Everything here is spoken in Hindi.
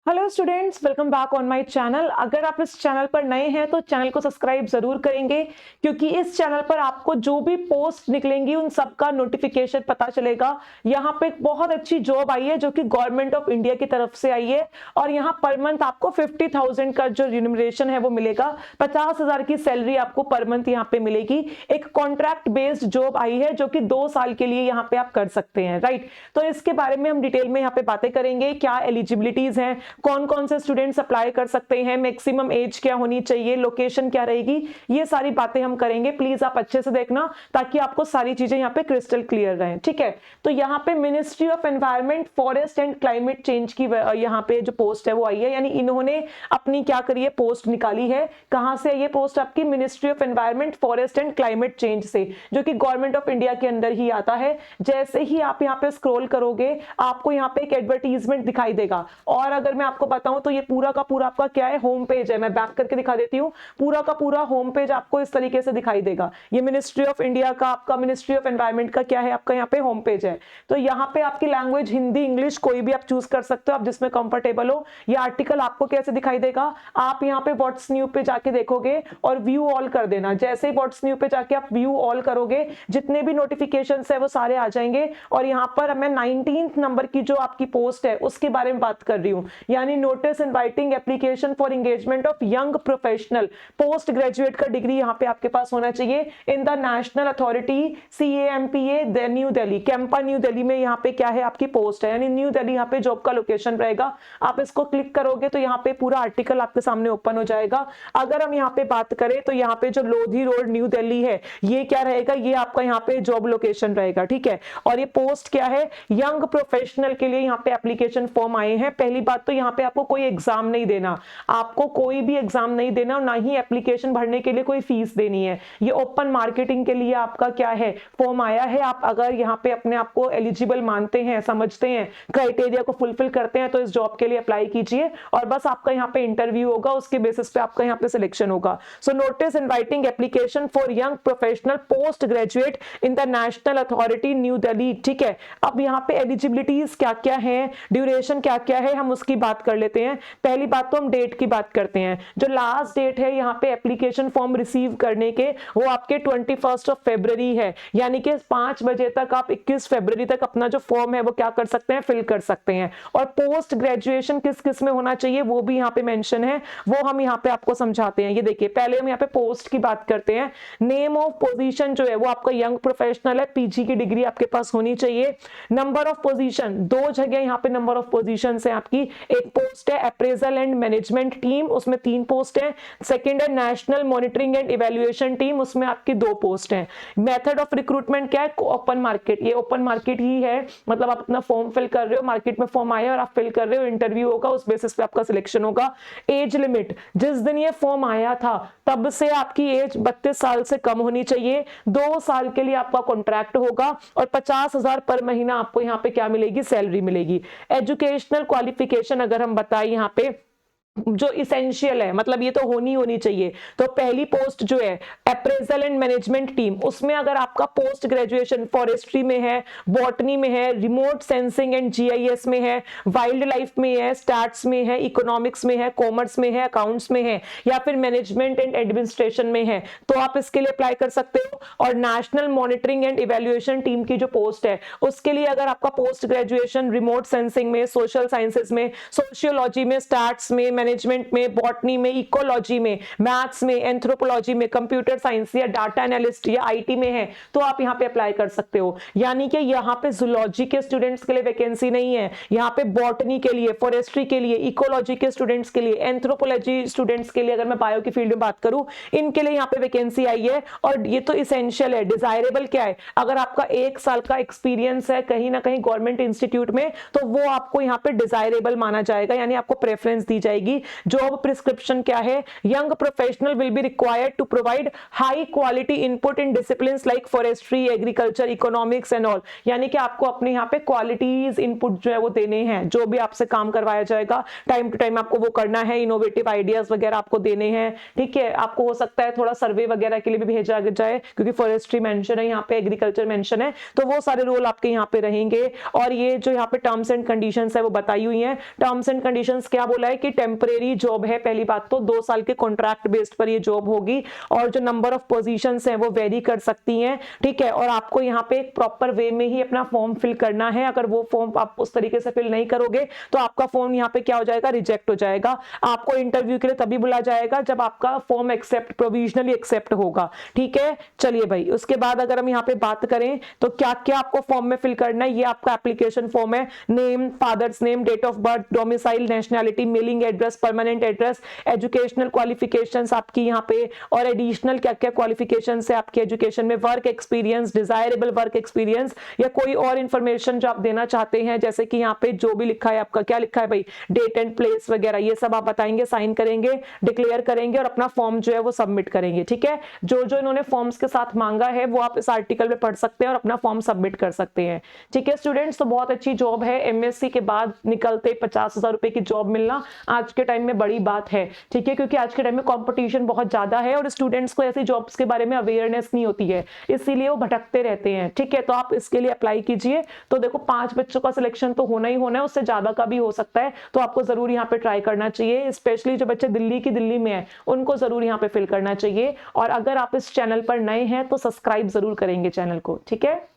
Hello students, welcome back on my channel. अगर आप इस चैनल पर नए हैं तो चैनल को सब्सक्राइब जरूर करेंगे, क्योंकि इस चैनल पर आपको जो भी पोस्ट निकलेंगी उन सबका नोटिफिकेशन पता चलेगा। यहाँ पे एक बहुत अच्छी जॉब आई है जो कि गवर्नमेंट ऑफ इंडिया की तरफ से आई है, और यहाँ पर मंथ आपको 50,000 का जो रिम्यूनरेशन है वो मिलेगा। 50,000 की सैलरी आपको पर मंथ यहाँ पे मिलेगी। एक कॉन्ट्रैक्ट बेस्ड जॉब आई है जो कि 2 साल के लिए यहाँ पे आप कर सकते हैं, राइट। तो इसके बारे में हम डिटेल में यहाँ पे बातें करेंगे। क्या एलिजिबिलिटीज हैं, कौन कौन से स्टूडेंट्स अप्लाई कर सकते हैं, मैक्सिमम एज क्या होनी चाहिए, लोकेशन क्या रहेगी, ये सारी बातें हम करेंगे। प्लीज आप अच्छे से देखना ताकि आपको सारी चीजें यहाँ पे क्रिस्टल क्लियर रहें, ठीक है। तो यहाँ पे ministry of environment, forest and climate change की यहाँ पे जो पोस्ट है वो आई है, यानी इन्होंने अपनी क्या करी है, पोस्ट निकाली है। कहां से ये पोस्ट आपकी? Ministry of environment, forest and climate change से, जो कि गवर्नमेंट ऑफ इंडिया के अंदर ही आता है। जैसे ही आप यहाँ पे स्क्रॉल करोगे आपको यहाँ पे एक एडवर्टीजमेंट दिखाई देगा, और अगर मैं आपको बताऊं तो ये पूरा का पूरा आपका क्या है, होम पेज है। मैं बैक करके दिखा देती हूँ। पूरा का पूरा होम पेज आपको इस तरीके से दिखाई देगा। ये मिनिस्ट्री ऑफ इंडिया का, आपका मिनिस्ट्री ऑफ एनवायरमेंट का क्या है, आपका यहाँ पे होम पेज है। तो यहाँ पे आपकी लैंग्वेज हिंदी, इंग्लिश कोई भी आप चूज कर सकते हो, आप जिसमें कंफर्टेबल हो। ये आर्टिकल आपको कैसे दिखाई देगा, आप यहाँ पे व्हाट्स न्यू पे जाके देखोगे और व्यू ऑल कर देना। जैसे ही व्हाट्स न्यू पे जाके आप व्यू ऑल करोगे, जितने भी नोटिफिकेशंस है वो सारे आ जाएंगे। और यहाँ पर मैं 19 नंबर की जो आपकी पोस्ट है उसके बारे में बात कर रही हूँ, यानी notice inviting application for engagement of young professional. Post graduate का डिग्री यहाँ पे आपके पास होना चाहिए इन the national authority CAMPA new Delhi, Campa new Delhi में यहाँ पे क्या है आपकी पोस्ट है, यानी न्यू दिल्ली यहाँ पे जॉब का लोकेशन रहेगा। आप इसको क्लिक करोगे तो यहाँ पे पूरा आर्टिकल आपके सामने ओपन हो जाएगा। अगर हम यहाँ पे बात करें तो यहाँ पे जो लोधी रोड न्यू दिल्ली है, ये क्या रहेगा, ये आपका यहाँ पे जॉब लोकेशन रहेगा, ठीक है। और ये पोस्ट क्या है, यंग प्रोफेशनल के लिए यहाँ पे एप्लीकेशन फॉर्म आए हैं। पहली बात तो यहाँ पे आपको कोई एग्जाम नहीं देना, आपको कोई भी एग्जाम नहीं देना, और ना ही एप्लीकेशन भरने के लिए कोई फीस देनी है। ये ओपन मार्केटिंग के लिए आपका क्या है, फॉर्म आया है। आप अगर यहाँ पे अपने आप को एलिजिबल मानते हैं, समझते हैं, क्राइटेरिया को फुलफिल करते हैं, तो इस जॉब के लिए अप्लाई कीजिए, और बस आपका यहाँ पे इंटरव्यू होगा, उसके बेसिस पे आपका यहाँ पे सिलेक्शन होगा। So notice inviting application for young professional post graduate in the national authority new Delhi, ठीक है। अब यहाँ पे एलिजिबिलिटीज क्या क्या है, ड्यूरेशन क्या क्या है, हम उसकी बात कर लेते हैं। पहली बात तो हम डेट की बात करते हैं। जो लास्ट डेट है यहाँ पे एप्लीकेशन फॉर्म रिसीव करने के, वो आपके 21 फरवरी है, यानी कि 5 बजे तक आप 21 फरवरी तक अपना जो फॉर्म है वो क्या कर सकते हैं, फिल कर सकते हैं। और पोस्ट ग्रेजुएशन किस किस में होना चाहिए वो भी यहाँ पे मेंशन है, वो हम यहाँ पे आपको समझाते हैं। ये देखिए, पहले हम यहाँ पे पोस्ट की बात करते हैं। नेम ऑफ पोजीशन जो है वो आपका यंग प्रोफेशनल है, PG की डिग्री आपके पास होनी चाहिए। नंबर ऑफ पोजीशन, 2 जगह यहाँ पे नंबर ऑफ पोजीशन है आपकी। एक पोस्ट है अप्रेजल एंड मैनेजमेंट टीम, उसमें 3 पोस्ट है। सेकंड है national monitoring and evaluation team, उसमें आपकी 2 पोस्ट है। मेथड ऑफ रिक्रूटमेंट क्या है, ओपन मार्केट। ये ओपन मार्केट ही है, मतलब आप अपना फॉर्म फिल कर रहे हो, मार्केट में फॉर्म आया और आप फिल कर रहे हो, इंटरव्यू होगा, उस बेसिस पे आपका सिलेक्शन होगा। एज लिमिट, जिस दिन ये फॉर्म आया था तब से आपकी एज 32 साल से कम होनी चाहिए। 2 साल के लिए आपका कॉन्ट्रैक्ट होगा, और 50,000 पर महीना आपको यहाँ पे क्या मिलेगी, सैलरी मिलेगी। एजुकेशनल क्वालिफिकेशन अगर हम बताएं यहाँ पे जो इसेंशियल है, मतलब ये तो होनी चाहिए। तो पहली पोस्ट जो है अप्रेजल एंड मैनेजमेंट टीम, उसमें अगर आपका पोस्ट ग्रेजुएशन फॉरेस्ट्री में है, बॉटनी में है, रिमोट सेंसिंग एंड GIS में है, वाइल्ड लाइफ में है, स्टैट्स में है, इकोनॉमिक्स में है, कॉमर्स में है, अकाउंट्स में है, या फिर मैनेजमेंट एंड एडमिनिस्ट्रेशन में है, तो आप इसके लिए अप्लाई कर सकते हो। और national monitoring and evaluation team की जो पोस्ट है उसके लिए अगर आपका पोस्ट ग्रेजुएशन रिमोट सेंसिंग में, सोशल साइंसेस में, सोशियोलॉजी में, स्टैट्स में, मैनेजमेंट में, बॉटनी में, इकोलॉजी में, मैथ्स में, एंथ्रोपोलॉजी में, कंप्यूटर साइंस या डाटा एनालिस्ट या IT में है, तो आप यहाँ पे अप्लाई कर सकते हो। यानी कि यहाँ पे जूलॉजी के स्टूडेंट्स के लिए वैकेंसी नहीं है, यहाँ पे बॉटनी के लिए, फॉरेस्ट्री के लिए, इकोलॉजी के स्टूडेंट्स के लिए, एंथ्रोपोलॉजी स्टूडेंट्स के लिए, अगर मैं बायो की फील्ड में बात करूं, इनके लिए यहाँ पे वैकेंसी आई है। और ये तो इसेंशियल है। डिजायरेबल क्या है, अगर आपका 1 साल का एक्सपीरियंस है कहीं ना कहीं गवर्नमेंट इंस्टीट्यूट में, तो वो आपको यहाँ पे डिजायरेबल माना जाएगा, यानी आपको प्रेफरेंस दी जाएगी। जाएगी। जॉब प्रिस्क्रिप्शन क्या है, young professional will be required to provide high quality input in disciplines like forestry, agriculture, economics and all. यानी कि आपको अपने यहाँ पे क्वालिटीज इनपुट जो है वो देने हैं, जो भी आपसे काम करवाया जाएगा टाइम टू टाइम आपको वो करना है, इनोवेटिव आइडियाज वगैरह आपको देने हैं। ठीक है, आपको हो सकता है थोड़ा सर्वे वगैरह के लिए भी भेजा जाए, क्योंकि फॉरेस्ट्री मेंशन है यहाँ पे, एग्रीकल्चर मेंशन है, तो वो सारे रोल आपके यहाँ पे रहेंगे। और ये जो यहाँ पे टर्म्स एंड कंडीशंस है वो बताई हुई हैं। टर्म्स एंड कंडीशंस क्या बोला है कि टेम्परेरी जॉब है, पहली बात तो 2 साल के कॉन्ट्रैक्ट बेस्ड पर ये जॉब होगी, और जो नंबर ऑफ पोजीशंस हैं वो वेरी कर सकती हैं। ठीक है, और आपको यहाँ पे एक प्रॉपर वे में ही अपना फॉर्म फिल करना है। अगर वो फॉर्म आप उस तरीके से फिल नहीं करोगे तो आपका फॉर्म यहाँ पे क्या हो जाएगा, रिजेक्ट हो जाएगा। आपको इंटरव्यू के लिए तभी बुलाया जाएगा जब आपका फॉर्म एक्सेप्ट, प्रोविजनली एक्सेप्ट होगा। ठीक है, चलिए भाई, उसके बाद अगर हम यहाँ पे बात करें तो क्या क्या आपको फॉर्म में फिल करना है। ये आपका एप्लीकेशन फॉर्म है, name, father's name, date of birth, domicile, nationality, mailing address, permanent address, educational qualifications आपकी यहाँ पे, और एडिशनल क्या क्या क्वालिफिकेशंस है आपकी एजुकेशन में, work experience, desirable work experience, या कोई और इंफॉर्मेशन जो आप देना चाहते हैं, जैसे कि यहाँ पे जो भी लिखा है आपका, क्या लिखा है भाई, डेट एंड प्लेस वगैरह, ये सब आप बताएंगे, साइन करेंगे, डिक्लेयर करेंगे और अपना फॉर्म जो है वो सबमिट करेंगे। ठीक है, जो जो इन्होंने फॉर्म्स के साथ मांगा है वो आप इस आर्टिकल में पढ़ सकते हैं और अपना फॉर्म सबमिट कर सकते हैं। ठीक है स्टूडेंट्स, तो बहुत अच्छी जॉब है, एमएससी के बाद निकलते 50,000 रुपए की जॉब मिलना आज के टाइम में बड़ी बात है। ठीक है, क्योंकि आज के टाइम में कंपटीशन बहुत ज्यादा है और स्टूडेंट्स को ऐसी जॉब्स के बारे में अवेयरनेस नहीं होती है, इसीलिए वो भटकते रहते हैं। ठीक है, तो आप इसके लिए अप्लाई कीजिए। तो देखो 5 बच्चों का सिलेक्शन तो होना ही होना है, उससे ज्यादा का भी हो सकता है, तो आपको जरूर यहाँ पे ट्राई करना चाहिए। स्पेशली जो बच्चे दिल्ली में है उनको जरूर यहाँ पे फिल करना चाहिए। और अगर आप इस चैनल पर नए हैं तो सब्सक्राइब जरूर करेंगे चैनल को। ठीक है।